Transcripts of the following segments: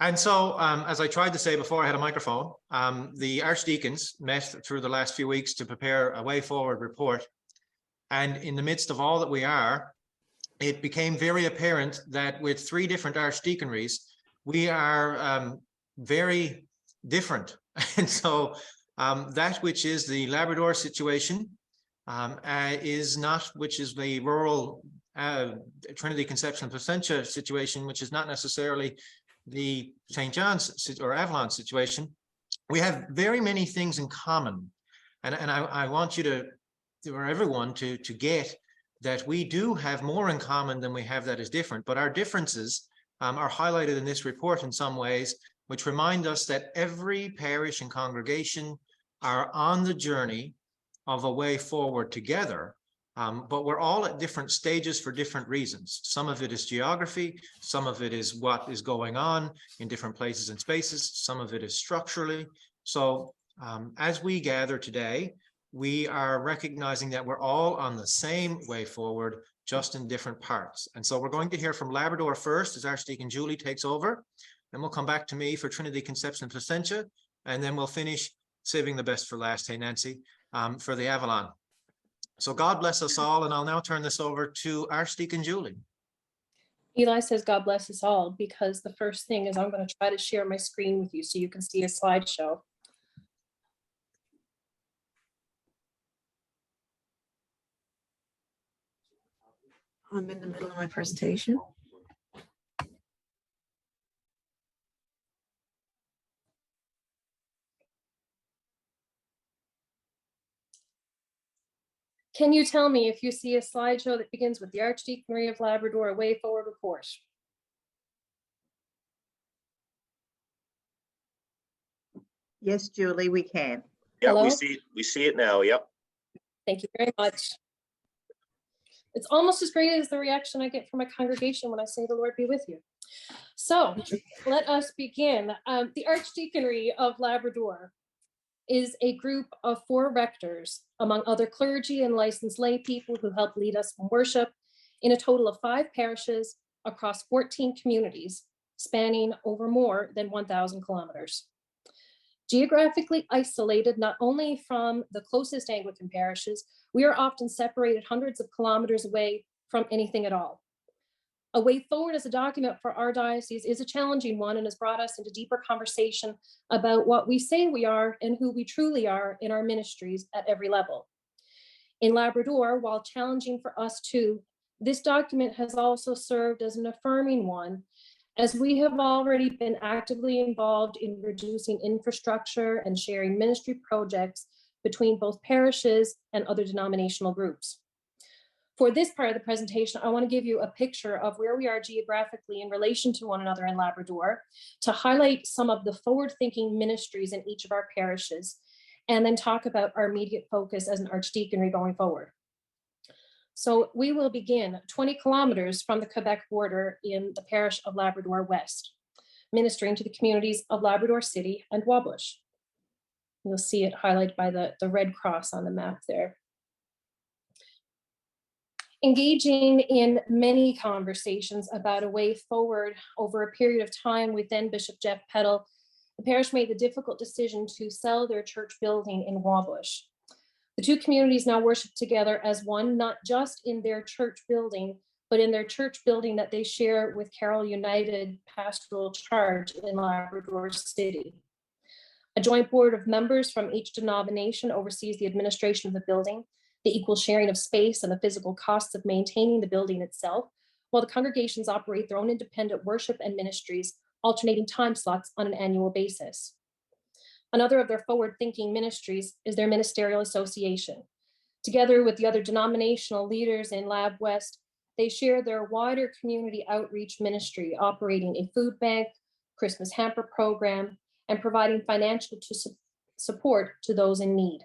And so, as I tried to say before I had a microphone, the archdeacons met through the last few weeks to prepare a way forward report. And in the midst of all that we are, it became very apparent that with 3 different archdeaconries, we are very different. And so that which is the Labrador situation is not, which is the rural Trinity Conception Placentia situation, which is not necessarily the St. John's or Avalon situation. We have very many things in common. And I want you to, or everyone to get that we do have more in common than we have that is different, but our differences are highlighted in this report in some ways, which remind us that every parish and congregation are on the journey of a way forward together, but we're all at different stages for different reasons. Some of it is geography, some of it is what is going on in different places and spaces, some of it is structurally. So as we gather today, we are recognizing that we're all on the same way forward, just in different parts. And so we're going to hear from Labrador first as Archdeacon Julie takes over. Then we'll come back to me for Trinity Conception and Placentia, and then we'll finish saving the best for last, hey Nancy, for the Avalon. So God bless us all, and I'll now turn this over to Archdeacon Julie. Eli says God bless us all, because the first thing is I'm going to try to share my screen with you so you can see a slideshow. I'm in the middle of my presentation. Can you tell me if you see a slideshow that begins with the Archdeaconry of Labrador Way Forward Report? Yes, Julie, we can. Yeah, Hello? we see it now. Yep. Thank you very much. It's almost as great as the reaction I get from my congregation when I say the Lord be with you. So let us begin. The Archdeaconry of Labrador is a group of 4 rectors, among other clergy and licensed lay people who help lead us in worship, in a total of 5 parishes across 14 communities, spanning over more than 1,000 kilometers. Geographically isolated not only from the closest Anglican parishes, we are often separated hundreds of kilometers away from anything at all. A way forward as a document for our diocese is a challenging one and has brought us into deeper conversation about what we say we are and who we truly are in our ministries at every level. In Labrador, while challenging for us too, this document has also served as an affirming one, as we have already been actively involved in reducing infrastructure and sharing ministry projects between both parishes and other denominational groups. For this part of the presentation, I want to give you a picture of where we are geographically in relation to one another in Labrador, to highlight some of the forward-thinking ministries in each of our parishes, and then talk about our immediate focus as an archdeaconry going forward. So we will begin 20 kilometers from the Quebec border in the parish of Labrador West, ministering to the communities of Labrador City and Wabush. You'll see it highlighted by the red cross on the map there. Engaging in many conversations about a way forward over a period of time with then Bishop Jeff Peddle, the parish made the difficult decision to sell their church building in Wabush. The 2 communities now worship together as one, not just in their church building, but in their church building that they share with Carroll United Pastoral Charge in Labrador City. A joint board of members from each denomination oversees the administration of the building, the equal sharing of space, and the physical costs of maintaining the building itself, while the congregations operate their own independent worship and ministries, alternating time slots on an annual basis. Another of their forward-thinking ministries is their ministerial association. Together with the other denominational leaders in Lab West, they share their wider community outreach ministry, operating a food bank, Christmas hamper program, and providing financial support to those in need.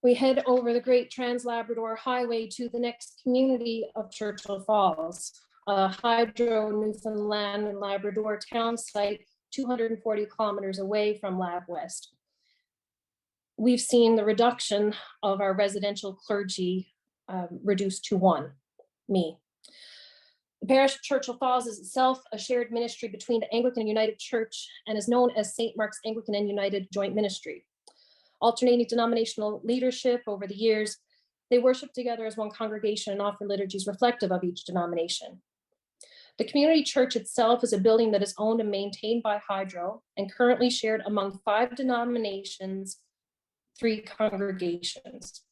We head over the Great Trans-Labrador Highway to the next community of Churchill Falls, a hydro Newfoundland and Labrador town site 240 kilometers away from Lab West. We've seen the reduction of our residential clergy reduced to 1, me. The parish of Churchill Falls is itself a shared ministry between the Anglican and United Church and is known as St. Mark's Anglican and United Joint Ministry. Alternating denominational leadership over the years, they worship together as one congregation and offer liturgies reflective of each denomination. The community church itself is a building that is owned and maintained by Hydro and currently shared among 5 denominations, 3 congregations.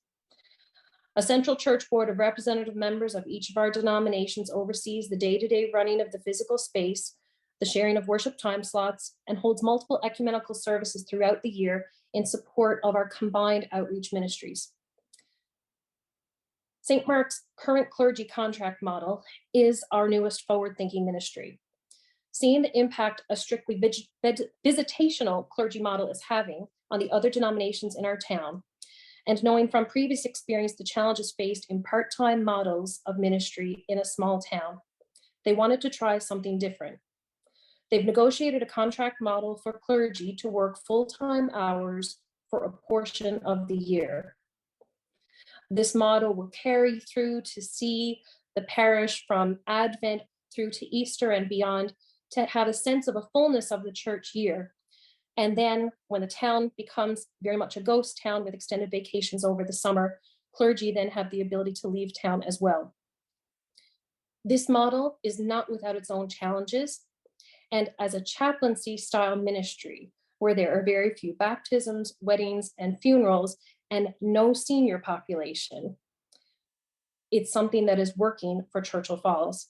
A central church board of representative members of each of our denominations oversees the day-to-day running of the physical space, the sharing of worship time slots, and holds multiple ecumenical services throughout the year in support of our combined outreach ministries. St. Mark's current clergy contract model is our newest forward-thinking ministry. Seeing the impact a strictly visitational clergy model is having on the other denominations in our town, and knowing from previous experience the challenges faced in part-time models of ministry in a small town, they wanted to try something different. They've negotiated a contract model for clergy to work full-time hours for a portion of the year. This model will carry through to see the parish from Advent through to Easter and beyond, to have a sense of a fullness of the church year. And then when the town becomes very much a ghost town with extended vacations over the summer, clergy then have the ability to leave town as well. This model is not without its own challenges. And as a chaplaincy style ministry, where there are very few baptisms, weddings, and funerals, and no senior population, it's something that is working for Churchill Falls.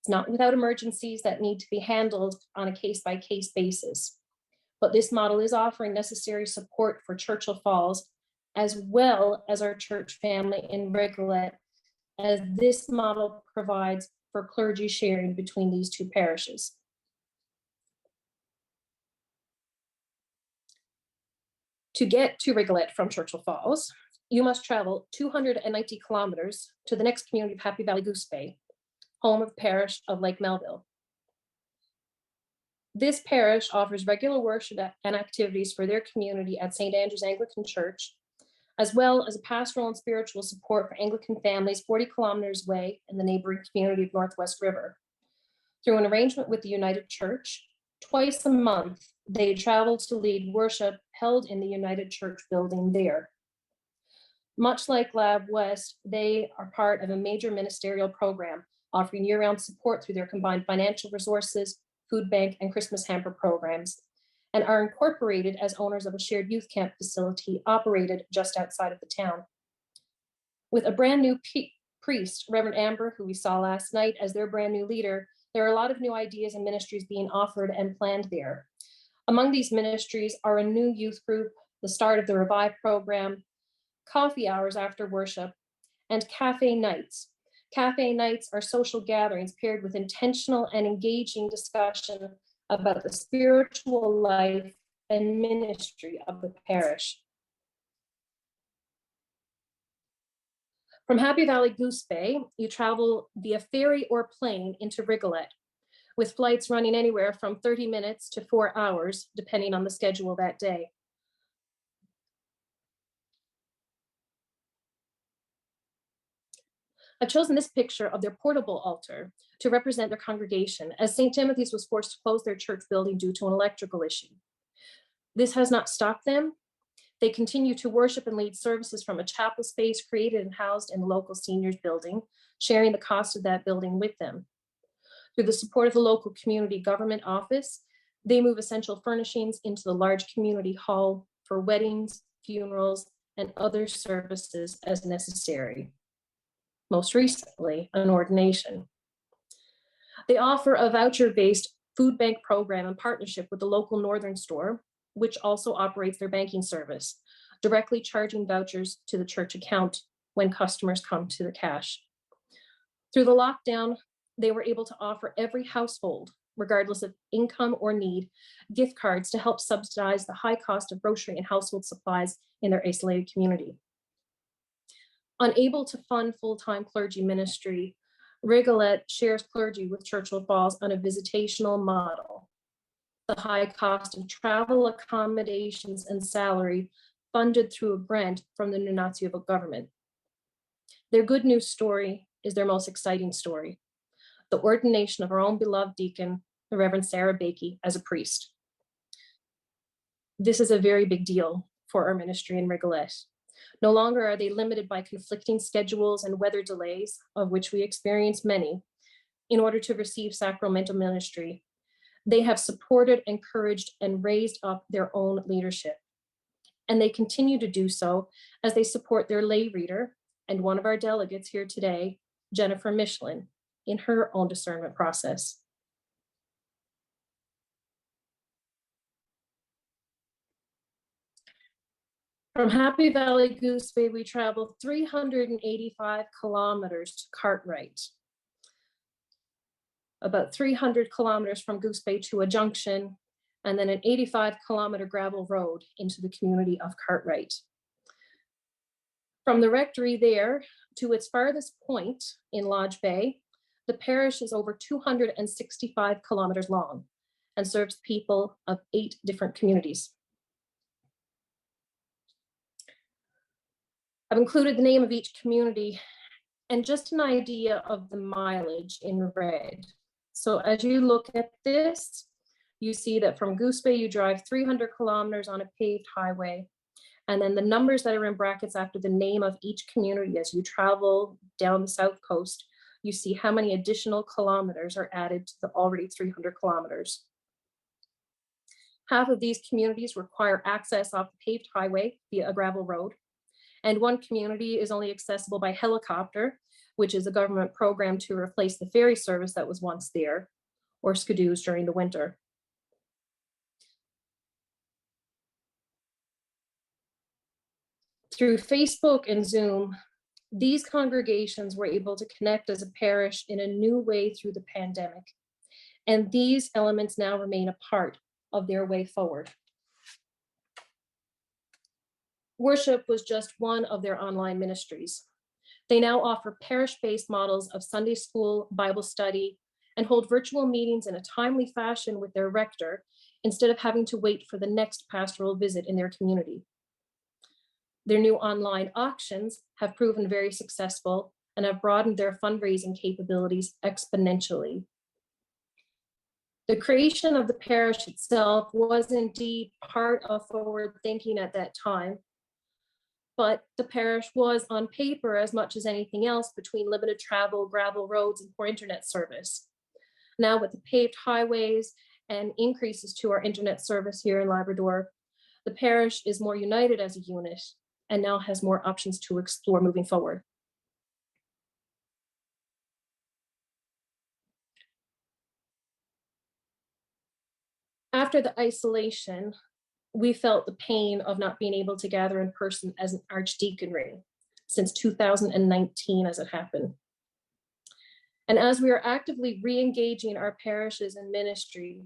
It's not without emergencies that need to be handled on a case-by-case basis, but this model is offering necessary support for Churchill Falls, as well as our church family in Rigolet, as this model provides for clergy sharing between these 2 parishes. To get to Rigolet from Churchill Falls, you must travel 290 kilometers to the next community of Happy Valley Goose Bay, home of the parish of Lake Melville. This parish offers regular worship and activities for their community at St. Andrew's Anglican Church, as well as a pastoral and spiritual support for Anglican families 40 kilometers away in the neighboring community of Northwest River. Through an arrangement with the United Church, twice a month, they travel to lead worship held in the United Church building there. Much like Lab West, they are part of a major ministerial program offering year-round support through their combined financial resources, food bank, and Christmas hamper programs, and are incorporated as owners of a shared youth camp facility operated just outside of the town. With a brand new priest, Reverend Amber, who we saw last night, as their brand new leader, there are a lot of new ideas and ministries being offered and planned there. Among these ministries are a new youth group, the start of the Revive program, coffee hours after worship, and cafe nights. Cafe nights are social gatherings paired with intentional and engaging discussion about the spiritual life and ministry of the parish. From Happy Valley Goose Bay, you travel via ferry or plane into Rigolet, with flights running anywhere from 30 minutes to 4 hours, depending on the schedule that day. I've chosen this picture of their portable altar to represent their congregation, as St. Timothy's was forced to close their church building due to an electrical issue. This has not stopped them. They continue to worship and lead services from a chapel space created and housed in the local seniors building, sharing the cost of that building with them. Through the support of the local community government office, they move essential furnishings into the large community hall for weddings, funerals, and other services as necessary. Most recently, an ordination. They offer a voucher-based food bank program in partnership with the local Northern store, which also operates their banking service, directly charging vouchers to the church account when customers come to the cash. Through the lockdown, they were able to offer every household, regardless of income or need, gift cards to help subsidize the high cost of grocery and household supplies in their isolated community. Unable to fund full-time clergy ministry, Rigolet shares clergy with Churchill Falls on a visitational model. The high cost of travel, accommodations, and salary funded through a grant from the Nuncio government. Their good news story is their most exciting story. the ordination of our own beloved deacon, the Reverend Sarah Bakey, as a priest. This is a very big deal for our ministry in Rigolette. No longer are they limited by conflicting schedules and weather delays, of which we experience many, in order to receive sacramental ministry. They have supported, encouraged, and raised up their own leadership. And they continue to do so as they support their lay reader and one of our delegates here today, Jennifer Michelin, in her own discernment process. From Happy Valley Goose Bay, we traveled 385 kilometers to Cartwright, about 300 kilometers from Goose Bay to a junction, and then an 85-kilometer gravel road into the community of Cartwright. From the rectory there to its farthest point in Lodge Bay, the parish is over 265 kilometers long and serves people of 8 different communities. I've included the name of each community and just an idea of the mileage in red. So as you look at this, you see that from Goose Bay, you drive 300 kilometers on a paved highway. And then the numbers that are in brackets after the name of each community as you travel down the south coast, you see how many additional kilometers are added to the already 300 kilometers. Half of these communities require access off the paved highway via a gravel road. And one community is only accessible by helicopter, which is a government program to replace the ferry service that was once there, or skidoos during the winter. Through Facebook and Zoom, these congregations were able to connect as a parish in a new way through the pandemic. And these elements now remain a part of their way forward. Worship was just one of their online ministries. They now offer parish-based models of Sunday school, Bible study, and hold virtual meetings in a timely fashion with their rector instead of having to wait for the next pastoral visit in their community. Their new online auctions have proven very successful and have broadened their fundraising capabilities exponentially. The creation of the parish itself was indeed part of forward thinking at that time, but the parish was on paper as much as anything else between limited travel, gravel roads, and poor internet service. Now with the paved highways and increases to our internet service here in Labrador, the parish is more united as a unit and now has more options to explore moving forward. After the isolation, we felt the pain of not being able to gather in person as an archdeaconry since 2019 as it happened. And as we are actively re-engaging our parishes in ministry,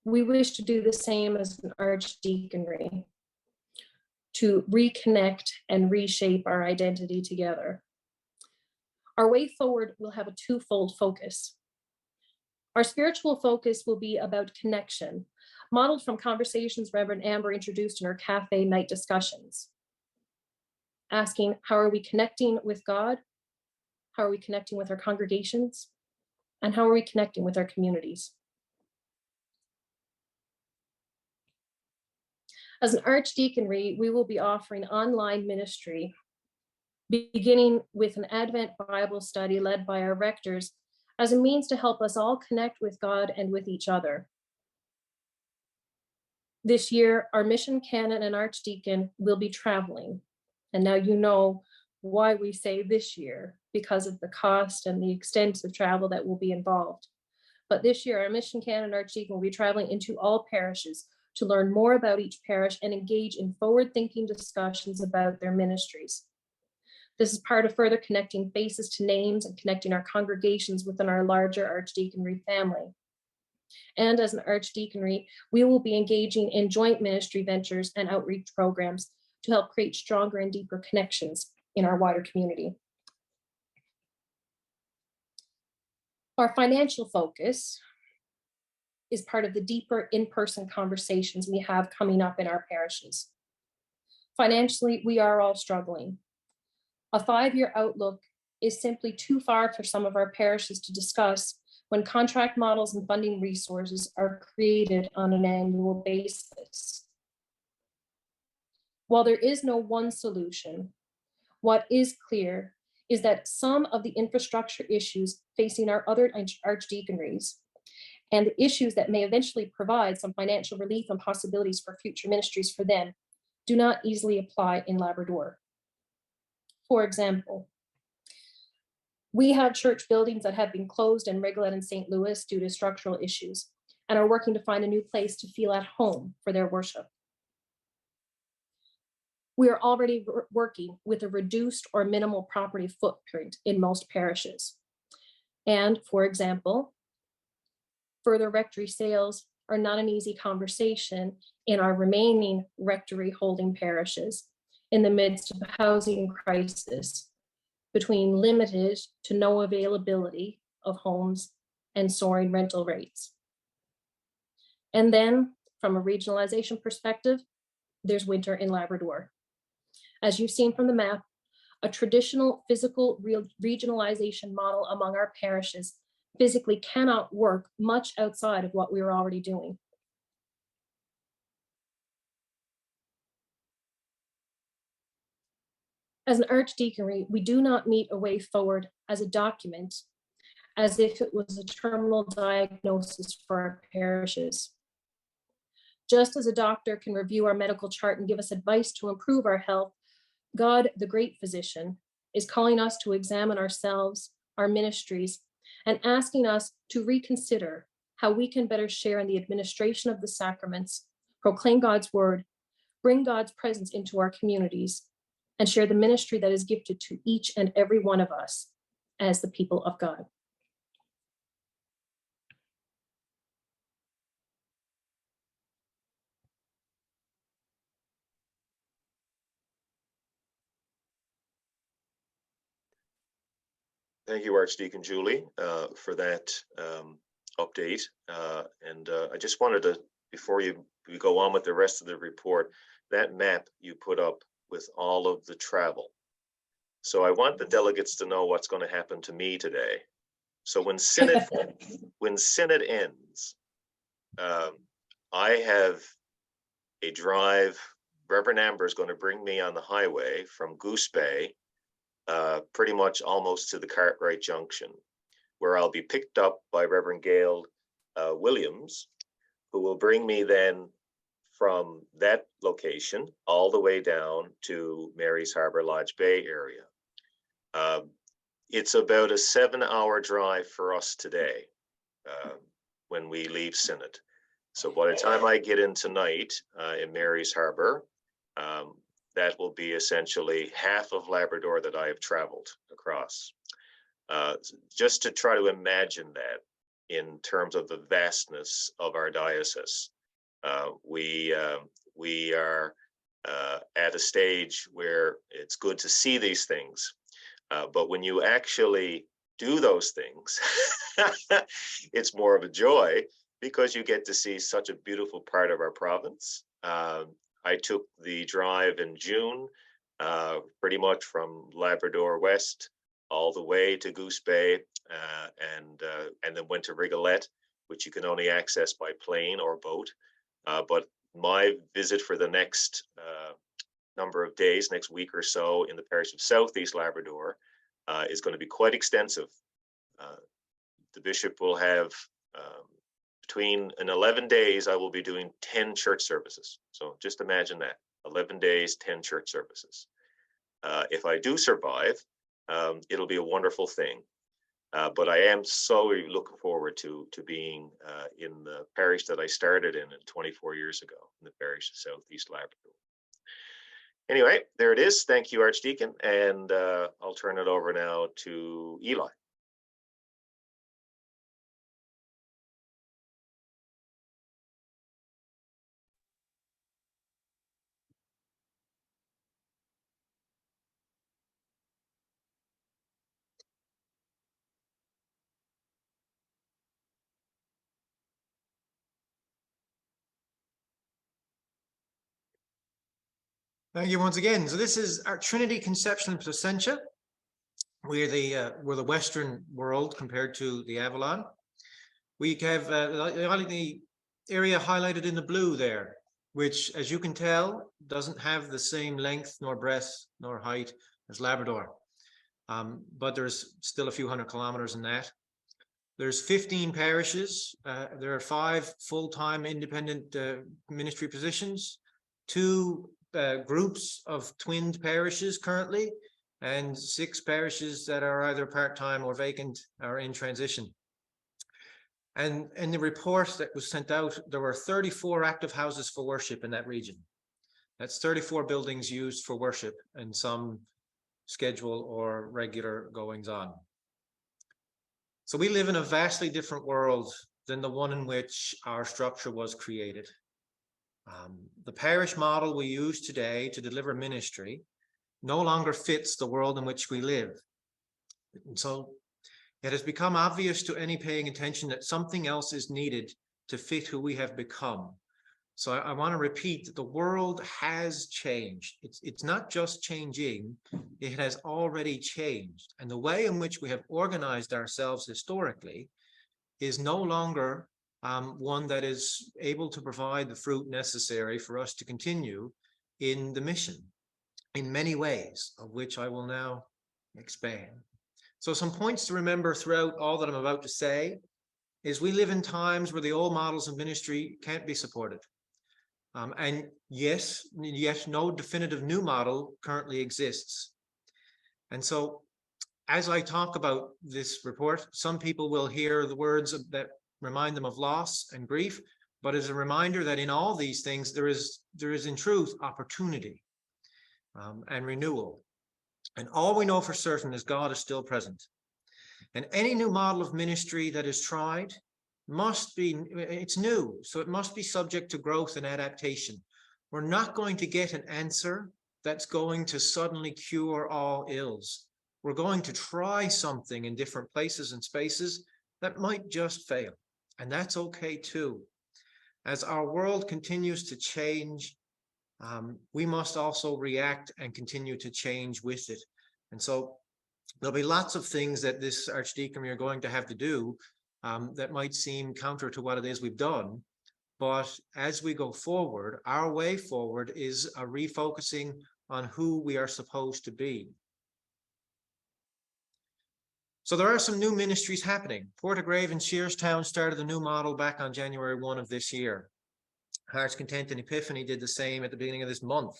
we wish to do the same as an archdeaconry, to reconnect and reshape our identity together. Our way forward will have a twofold focus. Our spiritual focus will be about connection, modeled from conversations Reverend Amber introduced in her cafe night discussions, asking, how are we connecting with God? How are we connecting with our congregations? And how are we connecting with our communities? As an archdeaconry, we will be offering online ministry, beginning with an Advent Bible study led by our rectors as a means to help us all connect with God and with each other. This year, our mission canon and archdeacon will be traveling. And now you know why we say this year, because of the cost and the extensive travel that will be involved. But this year, our mission canon and archdeacon will be traveling into all parishes to learn more about each parish and engage in forward-thinking discussions about their ministries. This is part of further connecting faces to names and connecting our congregations within our larger archdeaconry family. And as an archdeaconry, we will be engaging in joint ministry ventures and outreach programs to help create stronger and deeper connections in our wider community. Our financial focus is part of the deeper in-person conversations we have coming up in our parishes. Financially, we are all struggling. A 5-year outlook is simply too far for some of our parishes to discuss when contract models and funding resources are created on an annual basis. While there is no one solution, what is clear is that some of the infrastructure issues facing our other archdeaconries and the issues that may eventually provide some financial relief and possibilities for future ministries for them do not easily apply in Labrador. For example, we have church buildings that have been closed in Rigolet and St. Louis due to structural issues and are working to find a new place to feel at home for their worship. We are already working with a reduced or minimal property footprint in most parishes. And for example, further rectory sales are not an easy conversation in our remaining rectory holding parishes in the midst of a housing crisis between limited to no availability of homes and soaring rental rates. And then from a regionalization perspective, there's winter in Labrador. As you've seen from the map, a traditional physical regionalization model among our parishes physically cannot work much outside of what we were already doing. As an archdeaconry, we do not meet a way forward as a document as if it was a terminal diagnosis for our parishes. Just as a doctor can review our medical chart and give us advice to improve our health, God, the great physician, is calling us to examine ourselves, our ministries, and asking us to reconsider how we can better share in the administration of the sacraments, proclaim God's word, bring God's presence into our communities, and share the ministry that is gifted to each and every one of us as the people of God. Thank you, Archdeacon Julie, for that update. I just wanted to, before we go on with the rest of the report, that map you put up with all of the travel. So I want the delegates to know what's going to happen to me today. So when Synod ends, I have a drive. Reverend Amber is going to bring me on the highway from Goose Bay, pretty much almost to the Cartwright Junction, where I'll be picked up by Reverend Gail Williams, who will bring me then from that location all the way down to Mary's Harbor Lodge Bay area. It's about a 7-hour drive for us today when we leave Synod. So by the time I get in tonight in Mary's Harbor, that will be essentially half of Labrador that I have traveled across. Just to try to imagine that in terms of the vastness of our diocese. We are at a stage where it's good to see these things, but when you actually do those things, it's more of a joy because you get to see such a beautiful part of our province. I took the drive in June, pretty much from Labrador West all the way to Goose Bay, and then went to Rigolet, which you can only access by plane or boat. But my visit for the next number of days, next week or so, in the parish of Southeast Labrador is going to be quite extensive. The bishop will have in 11 days, I will be doing 10 church services. So just imagine that, 11 days, 10 church services. If I do survive, it'll be a wonderful thing. But I am so looking forward to being in the parish that I started in 24 years ago, in the parish of Southeast Labrador. Anyway, there it is. Thank you, Archdeacon. And I'll turn it over now to Eli. Thank you once again. So this is our Trinity Conception and Placentia. We're the Western world compared to the Avalon. We have the area highlighted in the blue there, which, as you can tell, doesn't have the same length nor breadth nor height as Labrador. But there's still a few hundred kilometers in that. There's 15 parishes. There are 5 full-time independent ministry positions, 2 groups of twinned parishes currently, and 6 parishes that are either part-time or vacant or in transition. And in the report that was sent out, there were 34 active houses for worship in that region. That's 34 buildings used for worship and some schedule or regular goings on. So we live in a vastly different world than the one in which our structure was created. The parish model we use today to deliver ministry no longer fits the world in which we live. And so it has become obvious to any paying attention that something else is needed to fit who we have become. So I want to repeat that the world has changed. It's not just changing, it has already changed. And the way in which we have organized ourselves historically is no longer one that is able to provide the fruit necessary for us to continue in the mission in many ways, of which I will now expand. So some points to remember throughout all that I'm about to say is we live in times where the old models of ministry can't be supported. And yes, yet no definitive new model currently exists. And so as I talk about this report, some people will hear the words that remind them of loss and grief, but as a reminder that in all these things, there is in truth opportunity and renewal. And all we know for certain is God is still present. And any new model of ministry that is tried it's new, so it must be subject to growth and adaptation. We're not going to get an answer that's going to suddenly cure all ills. We're going to try something in different places and spaces that might just fail. And that's okay too. As our world continues to change, we must also react and continue to change with it. And so there'll be lots of things that this archdeaconry are going to have to do that might seem counter to what it is we've done. But as we go forward, our way forward is a refocusing on who we are supposed to be. So there are some new ministries happening. Portagrave and Shearstown started a new model back on January 1 of this year. Hearts Content and Epiphany did the same at the beginning of this month.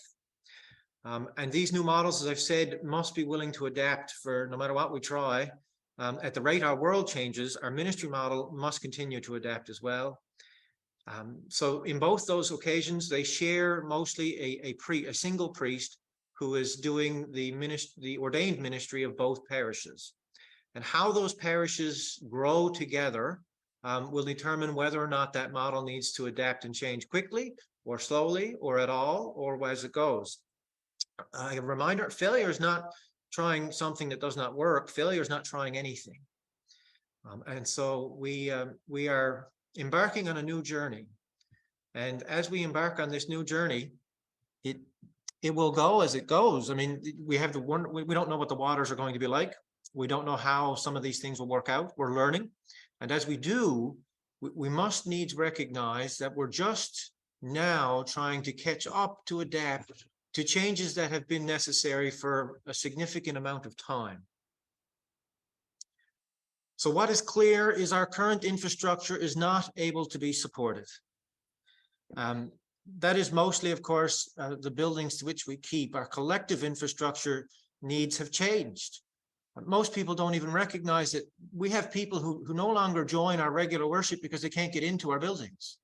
And these new models, as I've said, must be willing to adapt for no matter what we try. At the rate our world changes, our ministry model must continue to adapt as well. So in both those occasions, they share mostly a single priest who is doing the ordained ministry of both parishes. And how those parishes grow together will determine whether or not that model needs to adapt and change quickly or slowly or at all or as it goes. A reminder, failure is not trying something that does not work. Failure is not trying anything. And so we are embarking on a new journey. And as we embark on this new journey, it will go as it goes. I mean, we don't know what the waters are going to be like. We don't know how some of these things will work out. We're learning. And as we do, we must needs recognize that we're just now trying to catch up to adapt to changes that have been necessary for a significant amount of time. So what is clear is our current infrastructure is not able to be supported. That is mostly, of course, the buildings to which we keep. Our collective infrastructure needs have changed. Most people don't even recognize that we have people who no longer join our regular worship because they can't get into our buildings.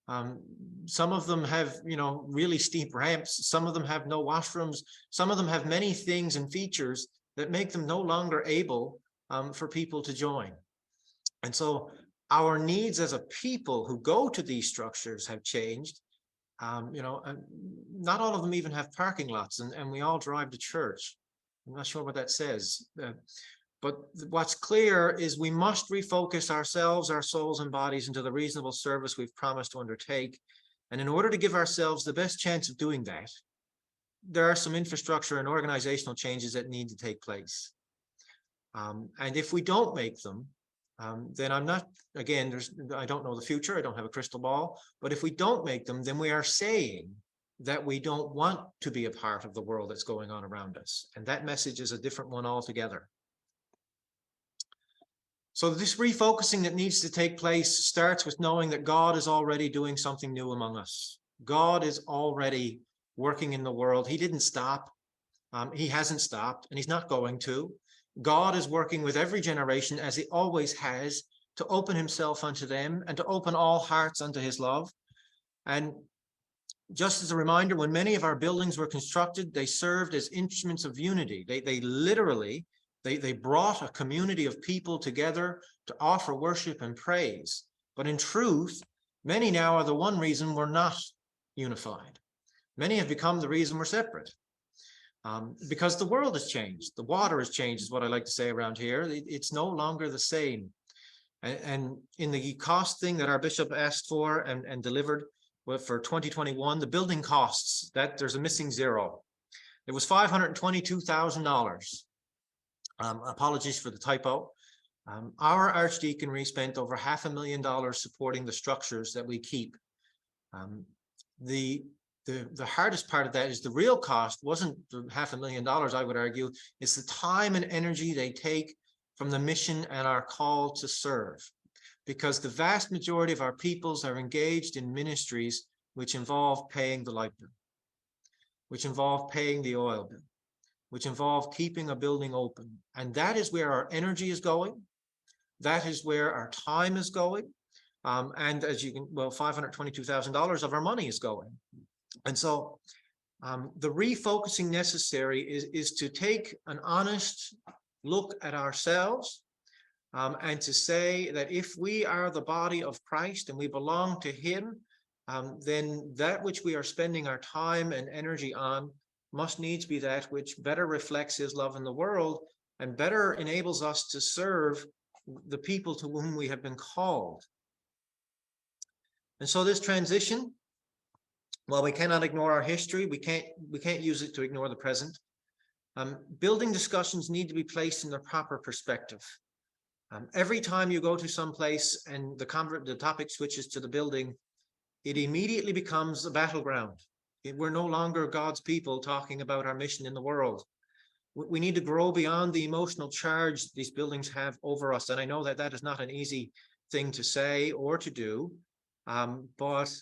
Some of them have, really steep ramps. Some of them have no washrooms. Some of them have many things and features that make them no longer able for people to join. And so our needs as a people who go to these structures have changed. Not all of them even have parking lots, and we all drive to church. I'm not sure what that says. But what's clear is we must refocus ourselves, our souls and bodies into the reasonable service we've promised to undertake. And in order to give ourselves the best chance of doing that, there are some infrastructure and organizational changes that need to take place. And if we don't make them, then I'm not, again, I don't know the future. I don't have a crystal ball. But if we don't make them, then we are saying that we don't want to be a part of the world that's going on around us. And that message is a different one altogether. So this refocusing that needs to take place starts with knowing that God is already doing something new among us. God is already working in the world. He didn't stop. He hasn't stopped, and he's not going to. God is working with every generation, as he always has, to open himself unto them and to open all hearts unto his love. And just as a reminder, when many of our buildings were constructed, they served as instruments of unity. They literally brought a community of people together to offer worship and praise. But in truth, many now are the one reason we're not unified. Many have become the reason we're separate. Because the world has changed. The water has changed, is what I like to say around here. It's no longer the same. And in the cost thing that our bishop asked for and delivered for 2021, the building costs, that there's a missing zero. It was $522,000. Apologies for the typo. Our archdeaconry spent over $500,000 supporting the structures that we keep. The hardest part of that is the real cost wasn't the $500,000, I would argue. It's the time and energy they take from the mission and our call to serve. Because the vast majority of our peoples are engaged in ministries which involve paying the light bill, which involve paying the oil bill, which involve keeping a building open. And that is where our energy is going. That is where our time is going. And as you can, well, $522,000 of our money is going. And so the refocusing necessary is to take an honest look at ourselves and to say that if we are the body of Christ and we belong to him, then that which we are spending our time and energy on must needs be that which better reflects his love in the world and better enables us to serve the people to whom we have been called. And so this transition, while we cannot ignore our history, we can't use it to ignore the present. Building discussions need to be placed in their proper perspective. Every time you go to some place and the topic switches to the building, it immediately becomes a battleground. We're no longer God's people talking about our mission in the world. We need to grow beyond the emotional charge these buildings have over us. And I know that that is not an easy thing to say or to do, but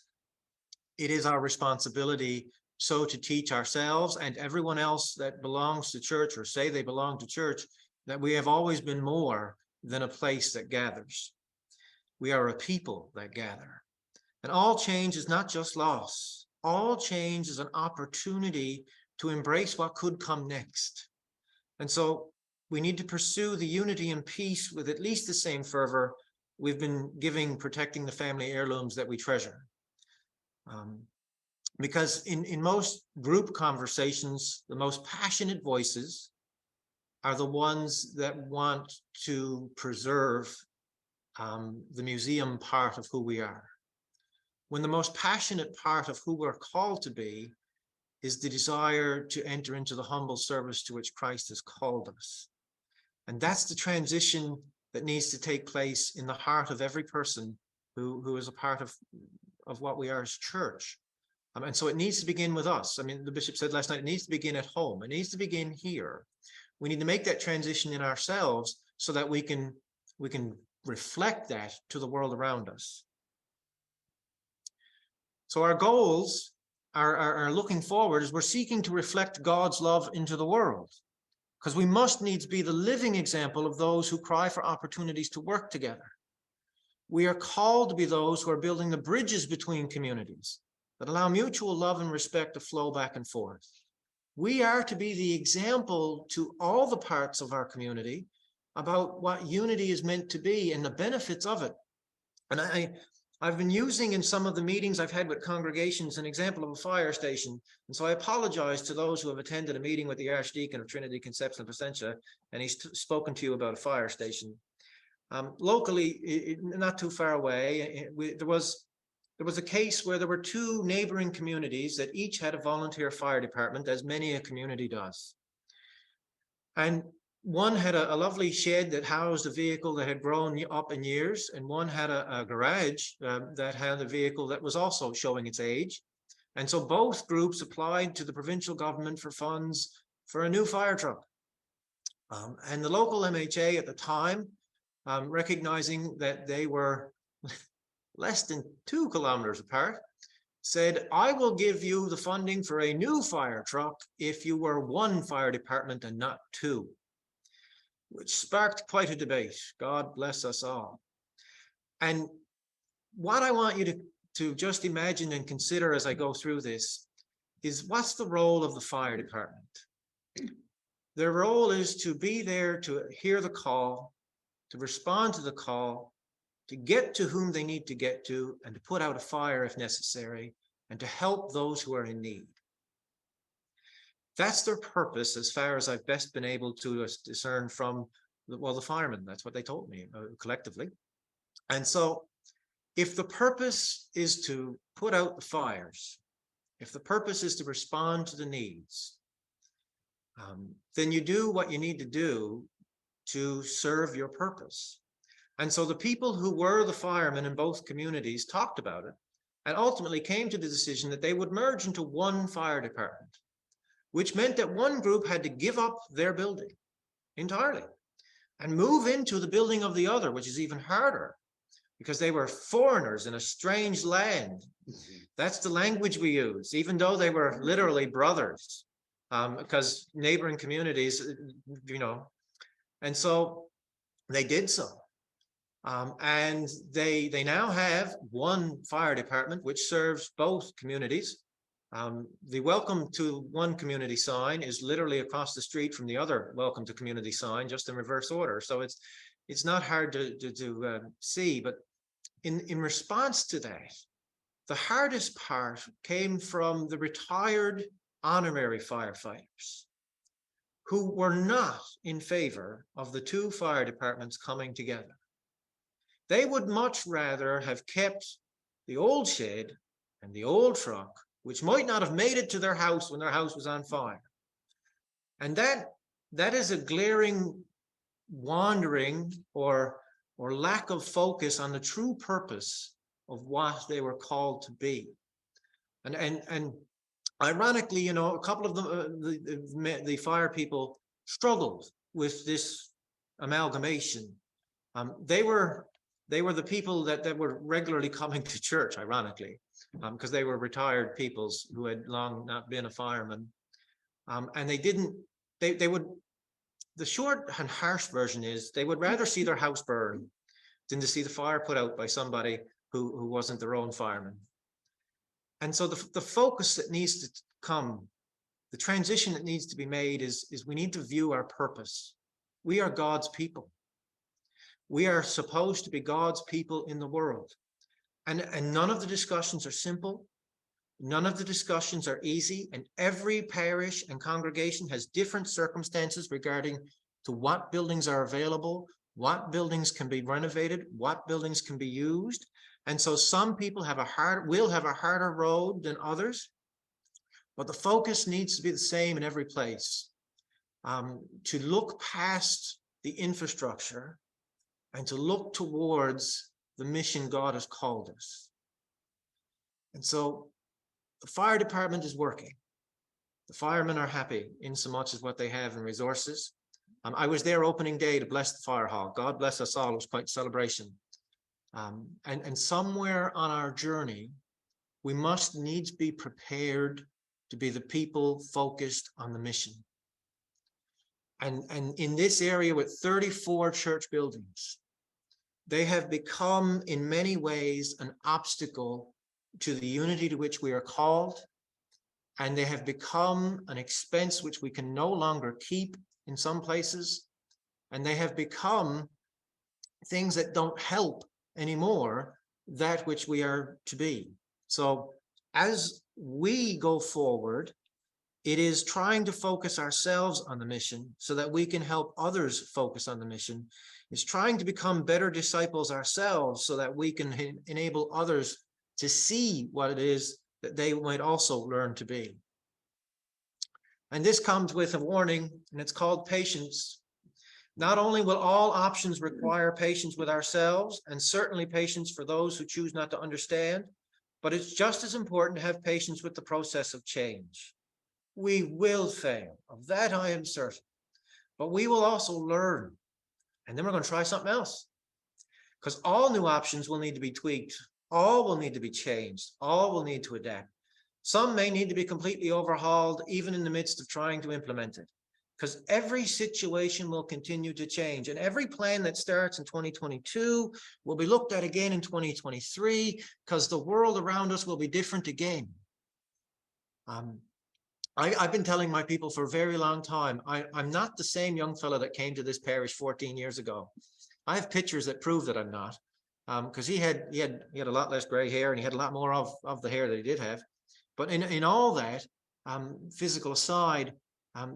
it is our responsibility so to teach ourselves and everyone else that belongs to church or say they belong to church that we have always been more than a place that gathers. We are a people that gather. And all change is not just loss. All change is an opportunity to embrace what could come next. And so we need to pursue the unity and peace with at least the same fervor we've been giving, protecting the family heirlooms that we treasure. Because in most group conversations, the most passionate voices are the ones that want to preserve the museum part of who we are. When the most passionate part of who we're called to be is the desire to enter into the humble service to which Christ has called us. And that's the transition that needs to take place in the heart of every person who is a part of what we are as church. And so it needs to begin with us. I mean, the bishop said last night, it needs to begin at home. It needs to begin here. We need to make that transition in ourselves so that we can reflect that to the world around us. So our goals are looking forward as we're seeking to reflect God's love into the world, because we must needs be the living example of those who cry for opportunities to work together. We are called to be those who are building the bridges between communities that allow mutual love and respect to flow back and forth. We are to be the example to all the parts of our community about what unity is meant to be and the benefits of it. And I've been using in some of the meetings I've had with congregations an example of a fire station. And so I apologize to those who have attended a meeting with the Archdeacon of Trinity Conception Placentia, and he's spoken to you about a fire station. Locally, not too far away, there was a case where there were two neighboring communities that each had a volunteer fire department, as many a community does. And One had a lovely shed that housed a vehicle that had grown up in years, and one had a garage that had a vehicle that was also showing its age. And so both groups applied to the provincial government for funds for a new fire truck. And the local MHA at the time, recognizing that they were less than 2 kilometers apart, said, I will give you the funding for a new fire truck if you were one fire department and not two, which sparked quite a debate. God bless us all. And what I want you to just imagine and consider as I go through this is, what's the role of the fire department? Their role is to be there to hear the call, to respond to the call, to get to whom they need to get to, and to put out a fire if necessary, and to help those who are in need. That's their purpose, as far as I've best been able to discern from, the firemen. That's what they told me collectively. And so if the purpose is to put out the fires, if the purpose is to respond to the needs, then you do what you need to do to serve your purpose. And so the people who were the firemen in both communities talked about it and ultimately came to the decision that they would merge into one fire department, which meant that one group had to give up their building entirely and move into the building of the other, which is even harder because they were foreigners in a strange land. That's the language we use, even though they were literally brothers, because neighboring communities, and so they did so. And they now have one fire department which serves both communities. The welcome to one community sign is literally across the street from the other welcome to community sign, just in reverse order. So it's not hard to see, but in response to that, the hardest part came from the retired honorary firefighters who were not in favor of the two fire departments coming together. They would much rather have kept the old shed and the old truck, which might not have made it to their house when their house was on fire. And that is a glaring wandering or lack of focus on the true purpose of what they were called to be. And ironically, a couple of the fire people struggled with this amalgamation. They were the people that were regularly coming to church, ironically, because they were retired peoples who had long not been a fireman. And they would, the short and harsh version is, they would rather see their house burn than to see the fire put out by somebody who wasn't their own fireman. And so the focus that needs to come, the transition that needs to be made is we need to view our purpose. We are God's people. We are supposed to be God's people in the world. And none of the discussions are simple. None of the discussions are easy. And every parish and congregation has different circumstances regarding to what buildings are available, what buildings can be renovated, what buildings can be used. And so some people will have a harder road than others, but the focus needs to be the same in every place. To look past the infrastructure and to look towards the mission God has called us. And so the fire department is working. The firemen are happy in so much as what they have in resources. I was there opening day to bless the fire hall. God bless us all. It was quite a celebration. And somewhere on our journey, we must needs be prepared to be the people focused on the mission. And in this area with 34 church buildings, they have become in many ways an obstacle to the unity to which we are called. And they have become an expense which we can no longer keep in some places. And they have become things that don't help anymore that which we are to be. So as we go forward, it is trying to focus ourselves on the mission so that we can help others focus on the mission. It's trying to become better disciples ourselves so that we can enable others to see what it is that they might also learn to be. And this comes with a warning, and it's called patience. Not only will all options require patience with ourselves and certainly patience for those who choose not to understand, but it's just as important to have patience with the process of change. We will fail, of that I am certain, but we will also learn. And then we're going to try something else, because all new options will need to be tweaked. All will need to be changed. All will need to adapt. Some may need to be completely overhauled, even in the midst of trying to implement it, because every situation will continue to change. And every plan that starts in 2022 will be looked at again in 2023, because the world around us will be different again. I've been telling my people for a very long time, I'm not the same young fellow that came to this parish 14 years ago. I have pictures that prove that I'm not, because he had a lot less gray hair and he had a lot more of the hair that he did have. But in all that, physical aside,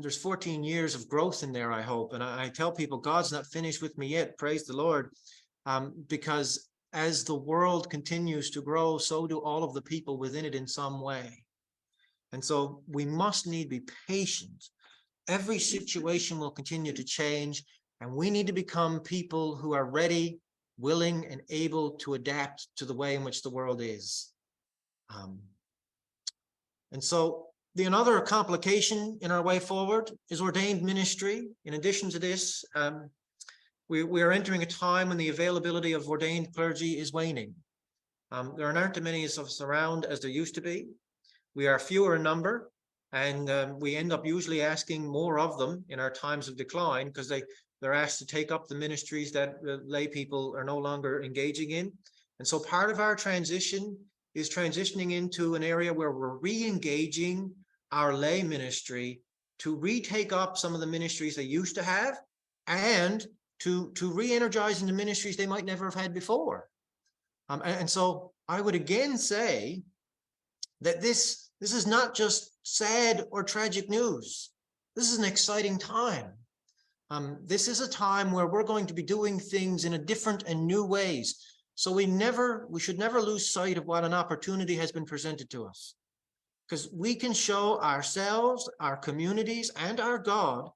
there's 14 years of growth in there, I hope. And I tell people, God's not finished with me yet, praise the Lord, because as the world continues to grow, so do all of the people within it in some way. And so we must need to be patient. Every situation will continue to change, and we need to become people who are ready, willing, and able to adapt to the way in which the world is. And so another complication in our way forward is ordained ministry. In addition to this, we are entering a time when the availability of ordained clergy is waning. There aren't as many of us around as there used to be. We are fewer in number, and we end up usually asking more of them in our times of decline, because they're asked to take up the ministries that lay people are no longer engaging in. And so part of our transition is transitioning into an area where we're re-engaging our lay ministry to retake up some of the ministries they used to have, and to re-energize in the ministries they might never have had before. And so I would again say that this is not just sad or tragic news. This is an exciting time. This is a time where we're going to be doing things in a different and new ways. So we should never lose sight of what an opportunity has been presented to us, because we can show ourselves, our communities, and our God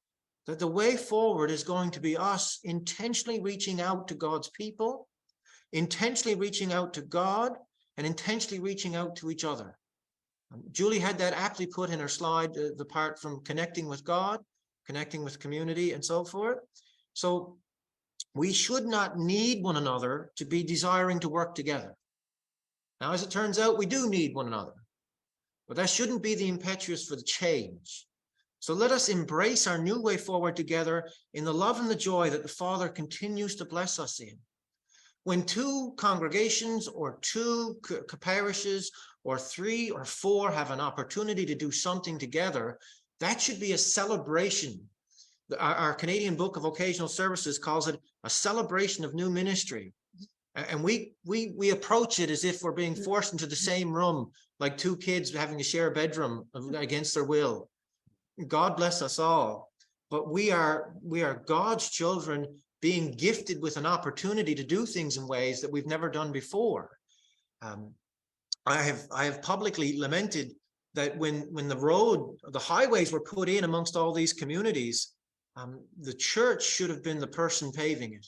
that the way forward is going to be us intentionally reaching out to God's people, intentionally reaching out to God, and intentionally reaching out to each other. Julie had that aptly put in her slide, the part from connecting with God, connecting with community, and so forth. So we should not need one another to be desiring to work together. Now, as it turns out, we do need one another, but that shouldn't be the impetus for the change. So let us embrace our new way forward together in the love and the joy that the Father continues to bless us in. When two congregations or two parishes or 3 or 4 have an opportunity to do something together, that should be a celebration. Our Canadian Book of Occasional Services calls it a celebration of new ministry. And we approach it as if we're being forced into the same room, like 2 kids having to share a bedroom against their will. God bless us all. But we are God's children, being gifted with an opportunity to do things in ways that we've never done before. I have publicly lamented that when the highways were put in amongst all these communities, the church should have been the person paving it.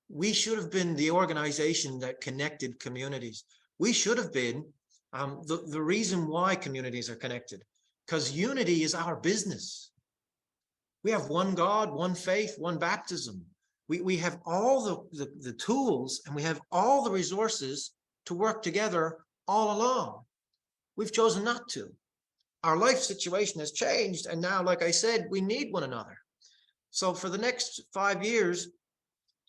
We should have been the organization that connected communities. We should have been the reason why communities are connected, because unity is our business. We have one God, one faith, one baptism. We have all the tools, and we have all the resources to work together all along. We've chosen not to. Our life situation has changed, and now, like I said, we need one another. So for the next 5 years,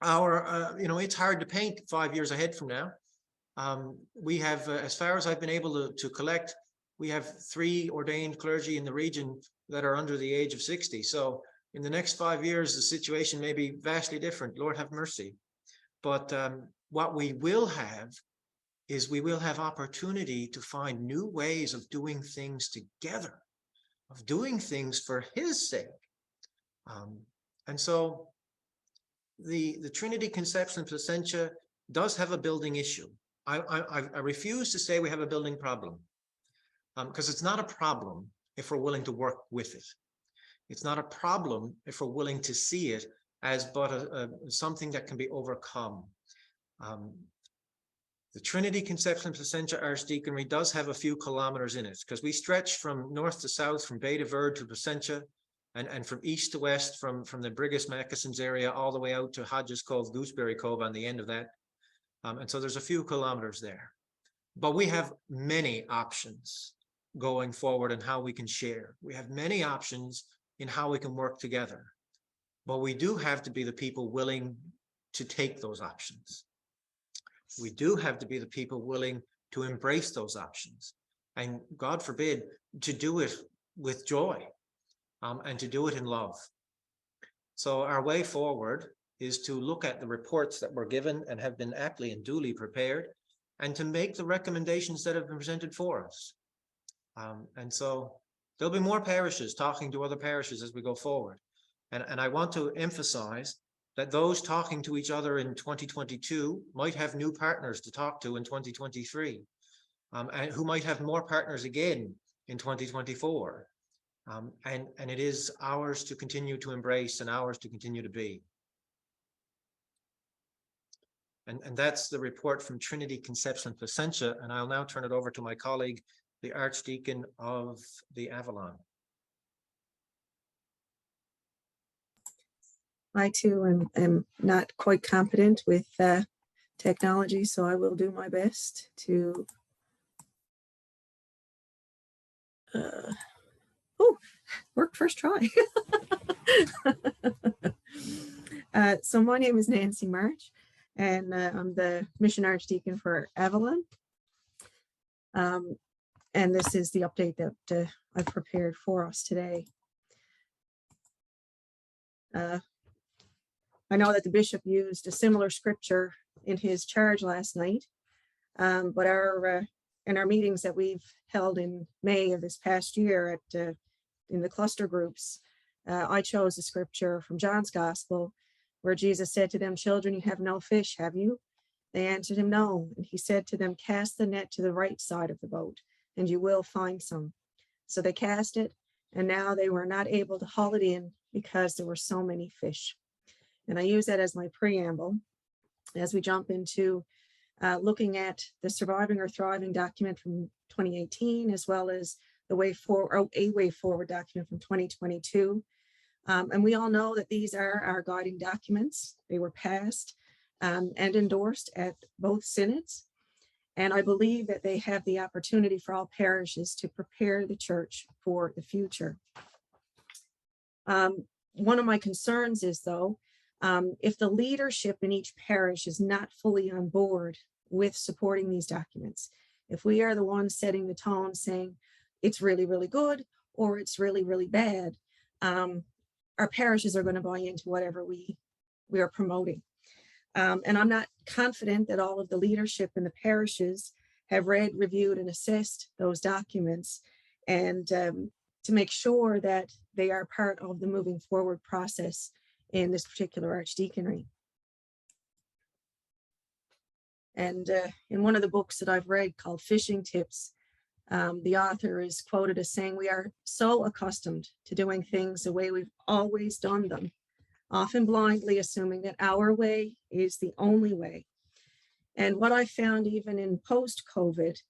it's hard to paint 5 years ahead from now. We have, as far as I've been able to collect, we have 3 ordained clergy in the region that are under the age of 60. So in the next 5 years, the situation may be vastly different. Lord have mercy. But what we will have is we will have opportunity to find new ways of doing things together, of doing things for His sake. And so the Trinity Conception Placentia does have a building issue. I refuse to say we have a building problem, because it's not a problem if we're willing to work with it. It's not a problem if we're willing to see it as but something that can be overcome. The Trinity Conception Placentia Archdeaconry does have a few kilometers in it, because we stretch from north to south, from Bay de Verde to Placentia, and from east to west, from the Brigus Moccasins area all the way out to Hodges Cove, Gooseberry Cove on the end of that. And so there's a few kilometers there. But we have many options going forward and how we can share. We have many options in how we can work together. But we do have to be the people willing to take those options. We do have to be the people willing to embrace those options. And God forbid, to do it with joy and to do it in love. So our way forward is to look at the reports that were given and have been aptly and duly prepared, and to make the recommendations that have been presented for us. And so there'll be more parishes talking to other parishes as we go forward. And I want to emphasize that those talking to each other in 2022 might have new partners to talk to in 2023, and who might have more partners again in 2024. And it is ours to continue to embrace and ours to continue to be. And that's the report from Trinity Conception Placentia. And I'll now turn it over to my colleague, the Archdeacon of the Avalon. I too am not quite competent with technology, so I will do my best to. Worked first try. So my name is Nancy March, and I'm the Mission Archdeacon for Avalon. And this is the update that I've prepared for us today. I know that the bishop used a similar scripture in his charge last night, but in our meetings that we've held in May of this past year in the cluster groups, I chose a scripture from John's Gospel where Jesus said to them, "Children, you have no fish, have you?" They answered him, "No." And he said to them, "Cast the net to the right side of the boat, and you will find some." So they cast it, and now they were not able to haul it in because there were so many fish. And I use that as my preamble as we jump into looking at the Surviving or Thriving document from 2018, as well as the Way Forward, a Way Forward document from 2022. And we all know that these are our guiding documents. They were passed and endorsed at both synods. And I believe that they have the opportunity for all parishes to prepare the church for the future. One of my concerns is, though, if the leadership in each parish is not fully on board with supporting these documents, if we are the ones setting the tone saying it's really, really good or it's really, really bad, our parishes are going to buy into whatever we are promoting. And I'm not confident that all of the leadership in the parishes have read, reviewed, and assessed those documents, and to make sure that they are part of the moving forward process in this particular archdeaconry. And in one of the books that I've read called Fishing Tips, the author is quoted as saying, "We are so accustomed to doing things the way we've always done them, often blindly assuming that our way is the only way." And what I found even in post-COVID,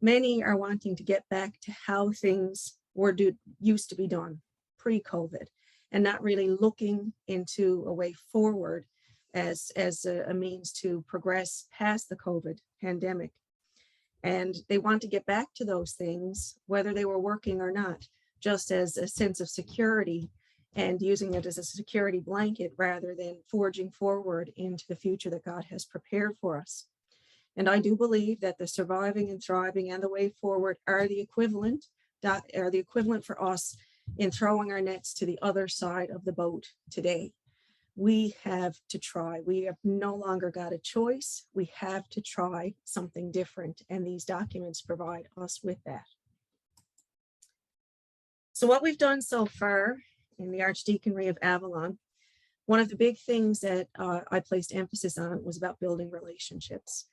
many are wanting to get back to how things used to be done pre-COVID, and not really looking into a way forward as a means to progress past the COVID pandemic. And they want to get back to those things, whether they were working or not, just as a sense of security and using it as a security blanket rather than forging forward into the future that God has prepared for us. And I do believe that the Surviving and Thriving and the Way Forward are the equivalent for us in throwing our nets to the other side of the boat today. We have to try. We have no longer got a choice. We have to try something different, and these documents provide us with that. So what we've done so far in the Archdeaconry of Avalon, one of the big things that I placed emphasis on was about building relationships.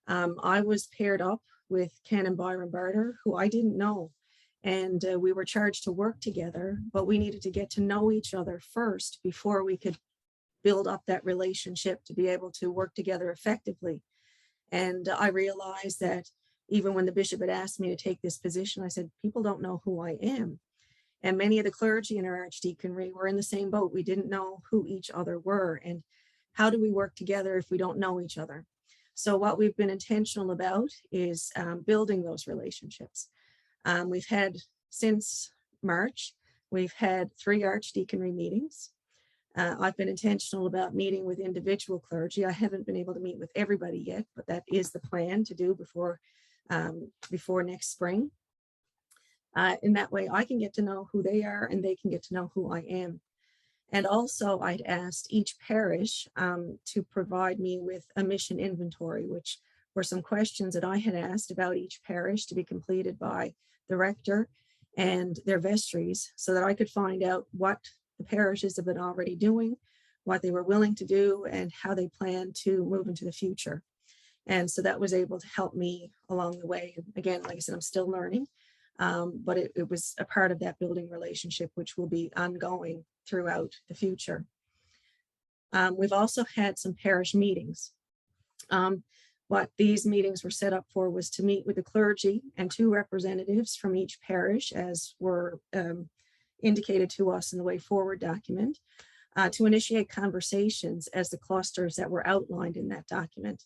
I was paired up with Canon Byron Barter, who I didn't know. And we were charged to work together, but we needed to get to know each other first before we could build up that relationship to be able to work together effectively. And I realized that even when the bishop had asked me to take this position, I said, people don't know who I am. And many of the clergy in our archdeaconry were in the same boat. We didn't know who each other were. And how do we work together if we don't know each other? So what we've been intentional about is building those relationships. We've had, since March, we've had 3 archdeaconry meetings. I've been intentional about meeting with individual clergy. I haven't been able to meet with everybody yet, but that is the plan to do before next spring. In that way, I can get to know who they are and they can get to know who I am. And also, I'd asked each parish to provide me with a mission inventory, which were some questions that I had asked about each parish to be completed by the rector and their vestries, so that I could find out what the parishes have been already doing, what they were willing to do, and how they plan to move into the future. And so that was able to help me along the way. Again, like I said, I'm still learning, but it was a part of that building relationship, which will be ongoing throughout the future. We've also had some parish meetings. What these meetings were set up for was to meet with the clergy and 2 representatives from each parish, as were indicated to us in the Way Forward document, to initiate conversations as the clusters that were outlined in that document.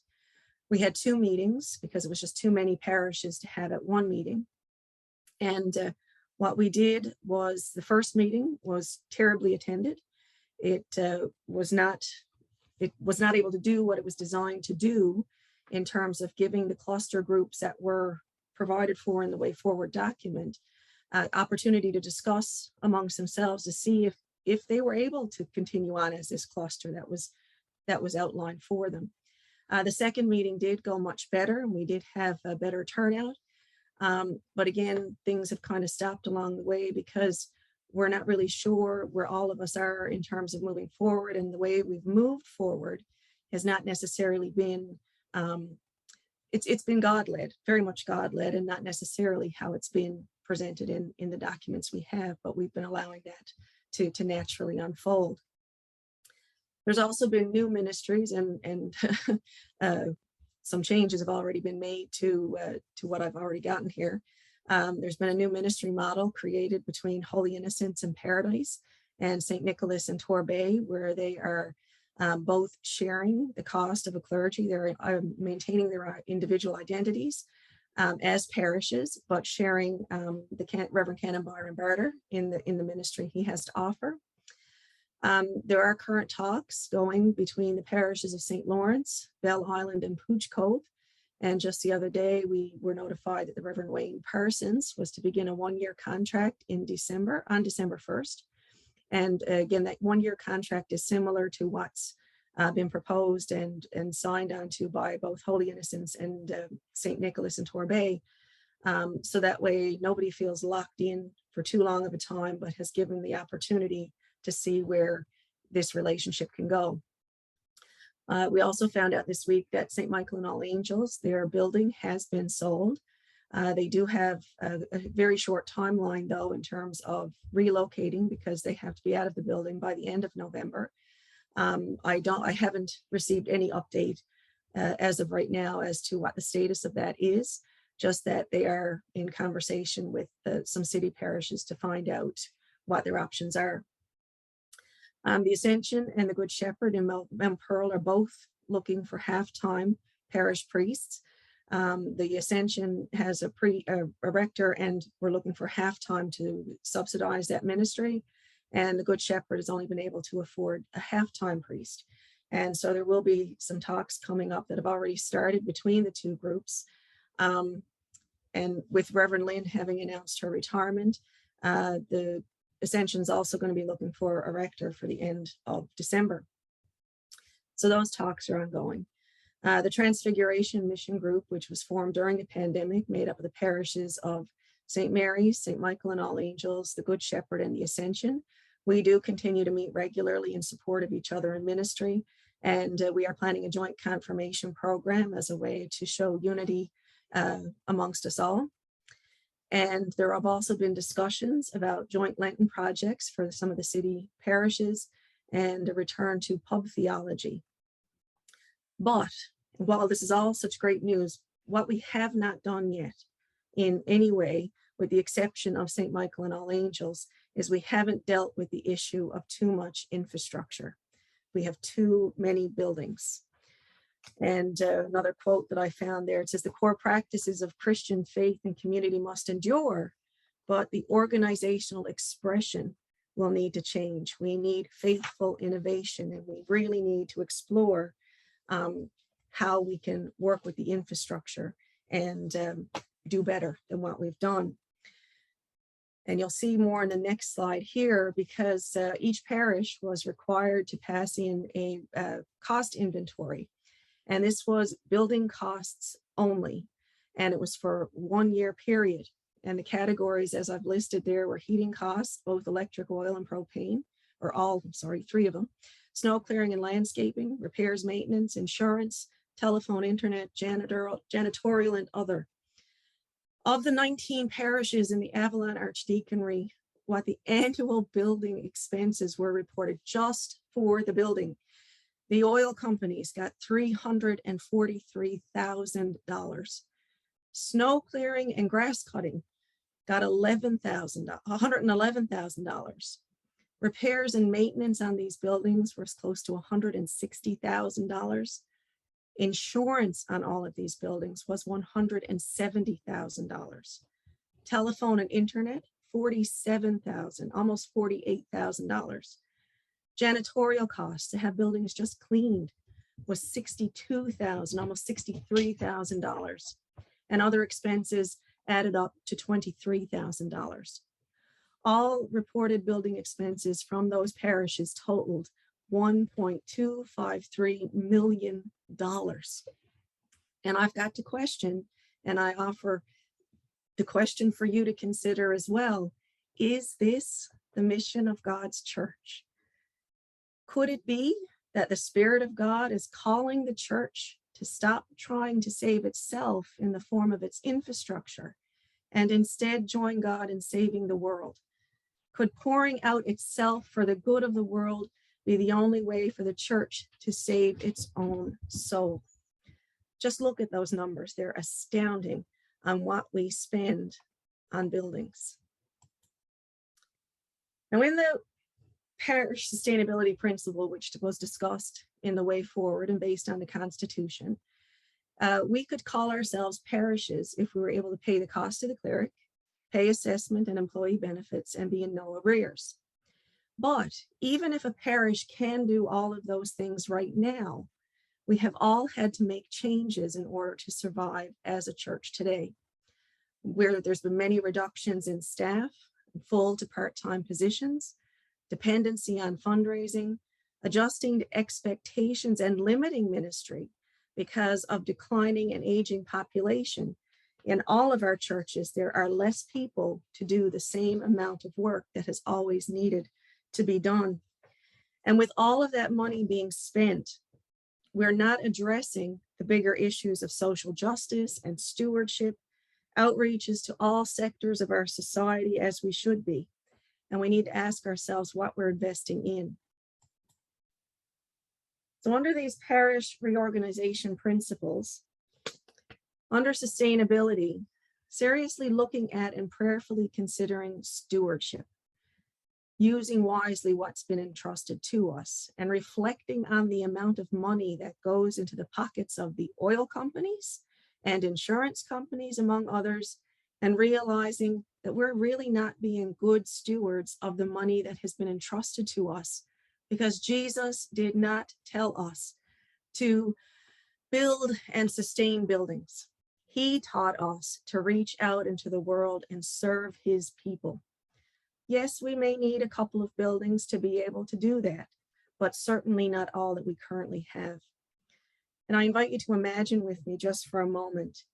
We had 2 meetings because it was just too many parishes to have at one meeting. And what we did was, the first meeting was terribly attended. It was not able to do what it was designed to do in terms of giving the cluster groups that were provided for in the Way Forward document opportunity to discuss amongst themselves to see if they were able to continue on as this cluster that was outlined for them. The second meeting did go much better, and we did have a better turnout. But again, things have kind of stopped along the way because we're not really sure where all of us are in terms of moving forward, and the way we've moved forward has not necessarily been, it's been God-led, very much God-led, and not necessarily how it's been presented in the documents we have, but we've been allowing that to naturally unfold. There's also been new ministries, and some changes have already been made to what I've already gotten here. There's been a new ministry model created between Holy Innocents and Paradise and St. Nicholas and Torbay, where they are both sharing the cost of a clergy. They're maintaining their individual identities as parishes, but sharing the Reverend Canon Byron Barter in the ministry he has to offer. There are current talks going between the parishes of St. Lawrence, Bell Island, and Pooch Cove. And just the other day, we were notified that the Reverend Wayne Parsons was to begin a 1-year contract on December 1st. And again, that 1-year contract is similar to what's been proposed and signed onto by both Holy Innocents and St. Nicholas and Torbay. So that way, nobody feels locked in for too long of a time, but has given the opportunity to see where this relationship can go. We also found out this week that St. Michael and All Angels, their building has been sold. They do have a very short timeline, though, in terms of relocating, because they have to be out of the building by the end of November. I haven't received any update as of right now as to what the status of that is, just that they are in conversation with some city parishes to find out what their options are. The Ascension and the Good Shepherd in Mount Pearl are both looking for half-time parish priests. The Ascension has a rector, and we're looking for half-time to subsidize that ministry. And the Good Shepherd has only been able to afford a half-time priest. And so there will be some talks coming up that have already started between the 2 groups. And with Reverend Lynn having announced her retirement, the Ascension is also going to be looking for a rector for the end of December. So those talks are ongoing. The Transfiguration Mission Group, which was formed during the pandemic, made up of the parishes of St. Mary's, St. Michael and All Angels, the Good Shepherd, and the Ascension. We do continue to meet regularly in support of each other in ministry, and we are planning a joint confirmation program as a way to show unity amongst us all. And there have also been discussions about joint Lenten projects for some of the city parishes. and a return to pub theology. But while this is all such great news, what we have not done yet in any way, with the exception of St. Michael and All Angels, is we haven't dealt with the issue of too much infrastructure. We have too many buildings. And another quote that I found there, it says, the core practices of Christian faith and community must endure, but the organizational expression will need to change. We need faithful innovation, and we really need to explore how we can work with the infrastructure and do better than what we've done. And you'll see more in the next slide here, because each parish was required to pass in a cost inventory. And this was building costs only. And it was for 1 year period. And the categories, as I've listed there, were heating costs, both electric, oil, and propane, or all, sorry, 3 of them. Snow clearing and landscaping, repairs, maintenance, insurance, telephone, internet, janitorial, and other. Of the 19 parishes in the Avalon Archdeaconry, what the annual building expenses were reported just for the building. The oil companies got $343,000. Snow clearing and grass cutting got $111,000. Repairs and maintenance on these buildings was close to $160,000. Insurance on all of these buildings was $170,000. Telephone and internet, $47,000, almost $48,000. Janitorial costs to have buildings just cleaned was $62,000, almost $63,000. And other expenses added up to $23,000. All reported building expenses from those parishes totaled $1.253 million. And I've got to question, and I offer the question for you to consider as well, is this the mission of God's church? Could it be that the Spirit of God is calling the church to stop trying to save itself in the form of its infrastructure and instead join God in saving the world? Could pouring out itself for the good of the world be the only way for the church to save its own soul? Just look at those numbers. They're astounding on what we spend on buildings. Now, in the parish sustainability principle, which was discussed in the way forward and based on the Constitution, we could call ourselves parishes if we were able to pay the cost of the cleric, pay assessment and employee benefits, and be in no arrears. But even if a parish can do all of those things right now, we have all had to make changes in order to survive as a church today, where there's been many reductions in staff, full to part-time positions, dependency on fundraising, adjusting to expectations, and limiting ministry because of declining and aging population. In all of our churches, there are less people to do the same amount of work that has always needed to be done. And with all of that money being spent, we're not addressing the bigger issues of social justice and stewardship, outreaches to all sectors of our society as we should be. And we need to ask ourselves what we're investing in. So under these parish reorganization principles, under sustainability, seriously looking at and prayerfully considering stewardship, using wisely what's been entrusted to us, and reflecting on the amount of money that goes into the pockets of the oil companies and insurance companies, among others, and realizing that we're really not being good stewards of the money that has been entrusted to us, because Jesus did not tell us to build and sustain buildings. He taught us to reach out into the world and serve his people. Yes, we may need a couple of buildings to be able to do that, but certainly not all that we currently have. And I invite you to imagine with me just for a moment,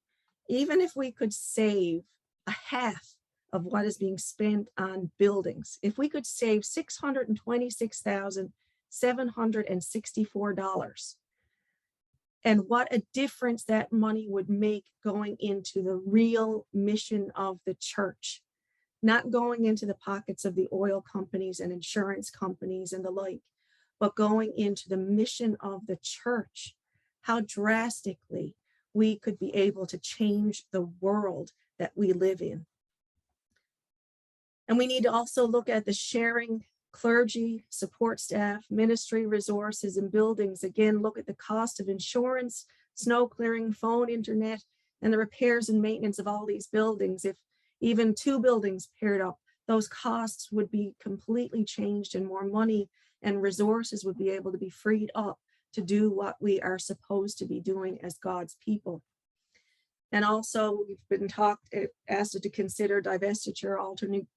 even if we could save a half of what is being spent on buildings, if we could save $626,764, and what a difference that money would make going into the real mission of the church, not going into the pockets of the oil companies and insurance companies and the like, but going into the mission of the church, how drastically we could be able to change the world that we live in. And we need to also look at the sharing clergy, support staff, ministry resources, and buildings. Again, look at the cost of insurance, snow clearing, phone, internet, and the repairs and maintenance of all these buildings. If even 2 buildings paired up, those costs would be completely changed, and more money and resources would be able to be freed up to do what we are supposed to be doing as God's people. And also, we've been asked to consider divestiture,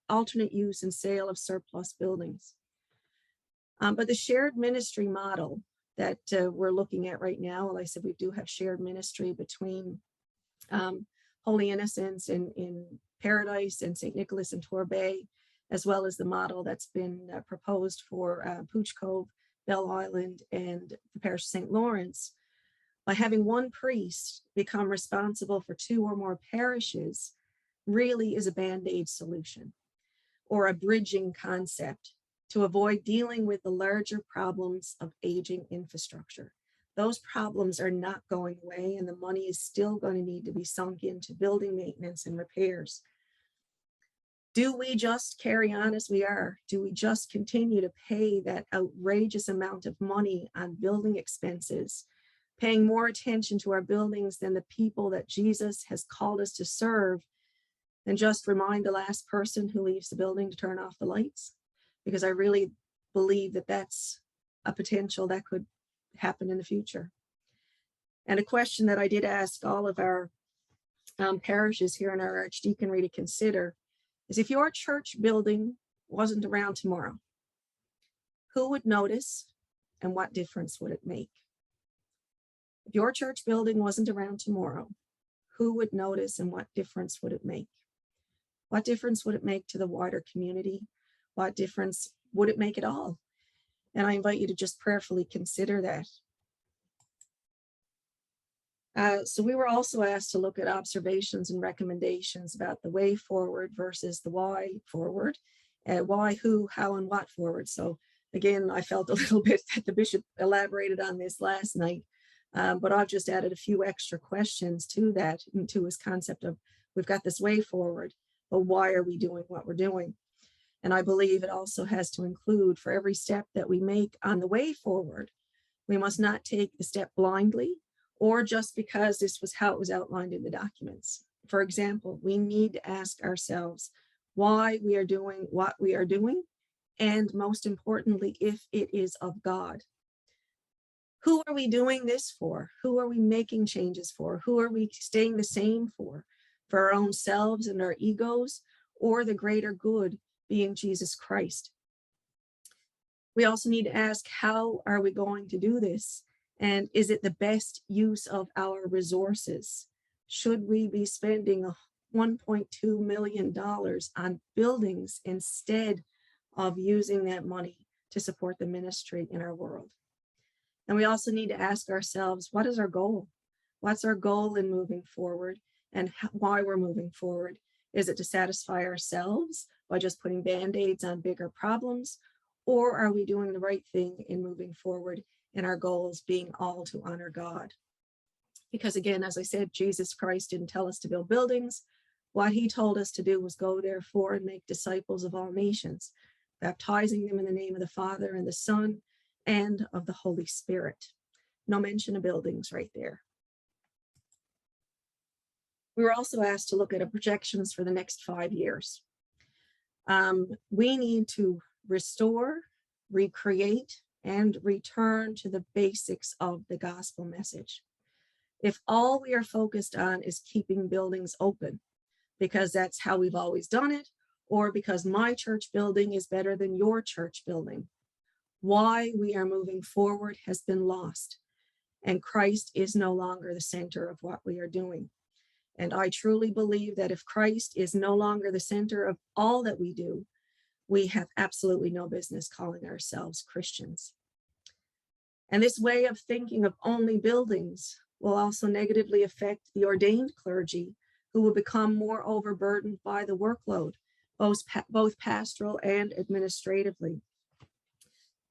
alternate use and sale of surplus buildings. But the shared ministry model that we're looking at right now, well, I said we do have shared ministry between Holy Innocents in Paradise and St. Nicholas and Torbay, as well as the model that's been proposed for Pooch Cove, Bell Island, and the parish of St. Lawrence. By having one priest become responsible for 2 or more parishes really is a band-aid solution or a bridging concept to avoid dealing with the larger problems of aging infrastructure. Those problems are not going away, and the money is still going to need to be sunk into building maintenance and repairs. Do we just carry on as we are? Do we just continue to pay that outrageous amount of money on building expenses, paying more attention to our buildings than the people that Jesus has called us to serve, and just remind the last person who leaves the building to turn off the lights? Because I really believe that that's a potential that could happen in the future. And a question that I did ask all of our parishes here in our archdeaconry to consider is, if your church building wasn't around tomorrow, who would notice and what difference would it make? If your church building wasn't around tomorrow, who would notice and what difference would it make? What difference would it make to the wider community? What difference would it make at all? And I invite you to just prayerfully consider that. So we were also asked to look at observations and recommendations about the way forward versus the why forward. Why, who, how, and what forward. So again, I felt a little bit that the bishop elaborated on this last night, but I've just added a few extra questions to that, to his concept of, we've got this way forward, but why are we doing what we're doing? And I believe it also has to include, for every step that we make on the way forward, we must not take the step blindly or just because this was how it was outlined in the documents. For example, we need to ask ourselves why we are doing what we are doing, and most importantly, if it is of God. Who are we doing this for? Who are we making changes for? Who are we staying the same for? For our own selves and our egos, or the greater good being Jesus Christ? We also need to ask, how are we going to do this? And is it the best use of our resources? Should we be spending $1.2 million on buildings instead of using that money to support the ministry in our world? And we also need to ask ourselves, what is our goal? What's our goal in moving forward, and why we're moving forward? Is it to satisfy ourselves by just putting band-aids on bigger problems? Or are we doing the right thing in moving forward, and our goals being all to honor God? Because again, as I said, Jesus Christ didn't tell us to build buildings. What he told us to do was go therefore and make disciples of all nations, baptizing them in the name of the Father and the Son and of the Holy Spirit. No mention of buildings right there. We were also asked to look at projections for the next 5 years. We need to restore, recreate, and return to the basics of the gospel message. If all we are focused on is keeping buildings open, because that's how we've always done it, or because my church building is better than your church building, why we are moving forward has been lost, and Christ is no longer the center of what we are doing. And I truly believe that if Christ is no longer the center of all that we do, we have absolutely no business calling ourselves Christians. And this way of thinking of only buildings will also negatively affect the ordained clergy, who will become more overburdened by the workload, both pastoral and administratively.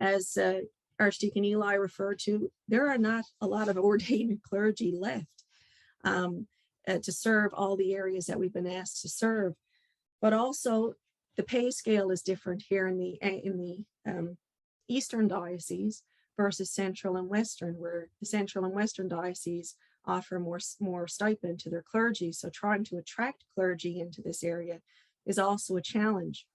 As Archdeacon Eli referred to, there are not a lot of ordained clergy left to serve all the areas that we've been asked to serve. But also the pay scale is different here in the Eastern Diocese versus Central and Western, where the Central and Western Diocese offer more stipend to their clergy. So trying to attract clergy into this area is also a challenge.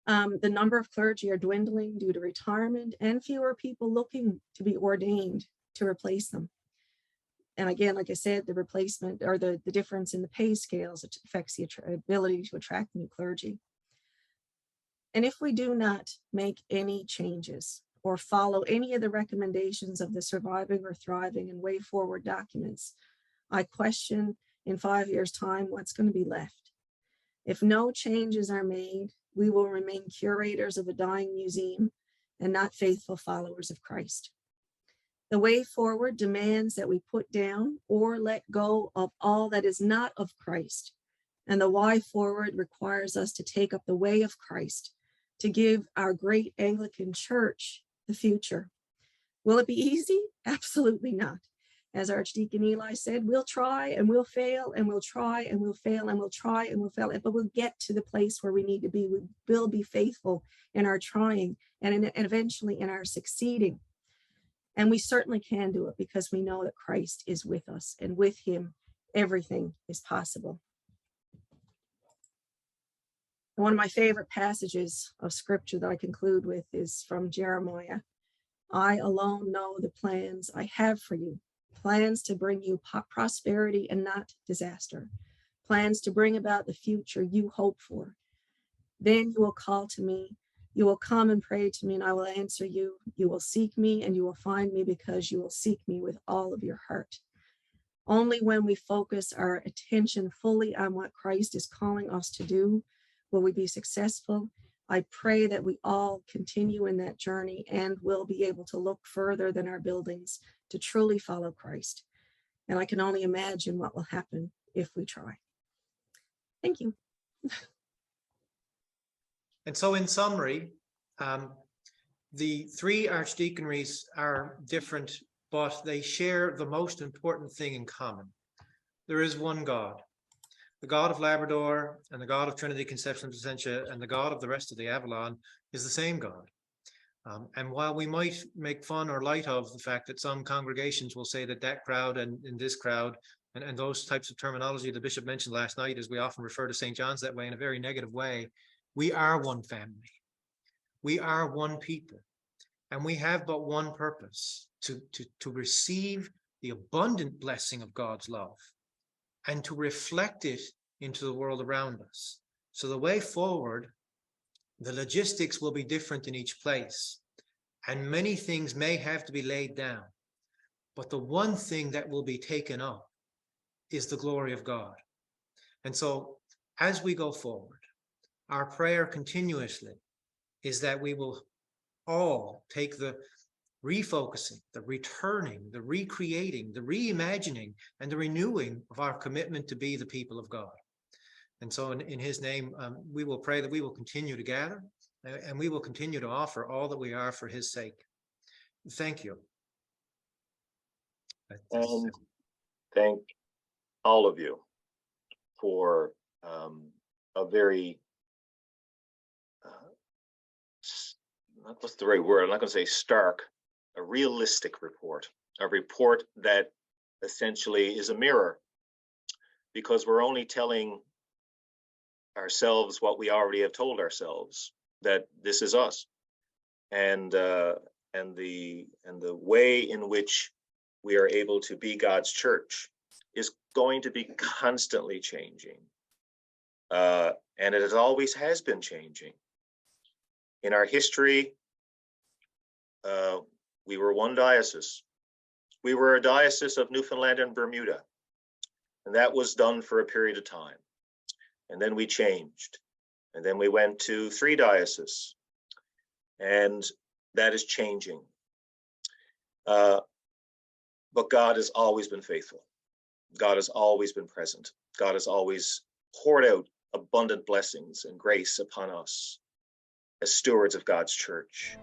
The number of clergy are dwindling due to retirement and fewer people looking to be ordained to replace them. And again, like I said, the replacement or the difference in the pay scales affects the ability to attract new clergy. And if we do not make any changes or follow any of the recommendations of the Surviving or Thriving and Way Forward documents, I question in 5 years' time what's going to be left. If no changes are made, we will remain curators of a dying museum and not faithful followers of Christ. The way forward demands that we put down or let go of all that is not of Christ. And the why forward requires us to take up the way of Christ, to give our great Anglican Church the future. Will it be easy? Absolutely not. As Archdeacon Eli said, we'll try and we'll fail and we'll try and we'll fail and we'll try and we'll fail, but we'll get to the place where we need to be. We will be faithful in our trying and eventually in our succeeding. And we certainly can do it because we know that Christ is with us, and with him, everything is possible. And one of my favorite passages of scripture that I conclude with is from Jeremiah. I alone know the plans I have for you, plans to bring you prosperity and not disaster, plans to bring about the future you hope for. Then you will call to me, you will come and pray to me, and I will answer you. You will seek me and you will find me because you will seek me with all of your heart. Only when we focus our attention fully on what Christ is calling us to do will we be successful. I pray that we all continue in that journey and will be able to look further than our buildings to truly follow Christ. And I can only imagine what will happen if we try. Thank you. And so in summary, the three archdeaconries are different, but they share the most important thing in common. There is one God. The God of Labrador and the God of Trinity Conception Placentia and the God of the rest of the Avalon is the same God. And while we might make fun or light of the fact that some congregations will say that that crowd and this crowd and those types of terminology the bishop mentioned last night, as we often refer to St. John's that way in a very negative way, we are one family. We are one people. And we have but one purpose, to receive the abundant blessing of God's love and to reflect it into the world around us. So the way forward, the logistics will be different in each place, and many things may have to be laid down. But the one thing that will be taken up is the glory of God. And so as we go forward, our prayer continuously is that we will all take the refocusing, the returning, the recreating, the reimagining, and the renewing of our commitment to be the people of God. And so in his name, we will pray that we will continue to gather and we will continue to offer all that we are for his sake. Thank you. And thank all of you for a very, what's the right word? I'm not going to say stark, a realistic report, a report that essentially is a mirror, because we're only telling ourselves what we already have told ourselves, that this is us, and the way in which we are able to be God's church is going to be constantly changing, and it always has been changing. In our history, we were one diocese. We were a diocese of Newfoundland and Bermuda, and that was done for a period of time. And then we changed, and then we went to 3 dioceses, and that is changing. But God has always been faithful. God has always been present. God has always poured out abundant blessings and grace upon us as stewards of God's church.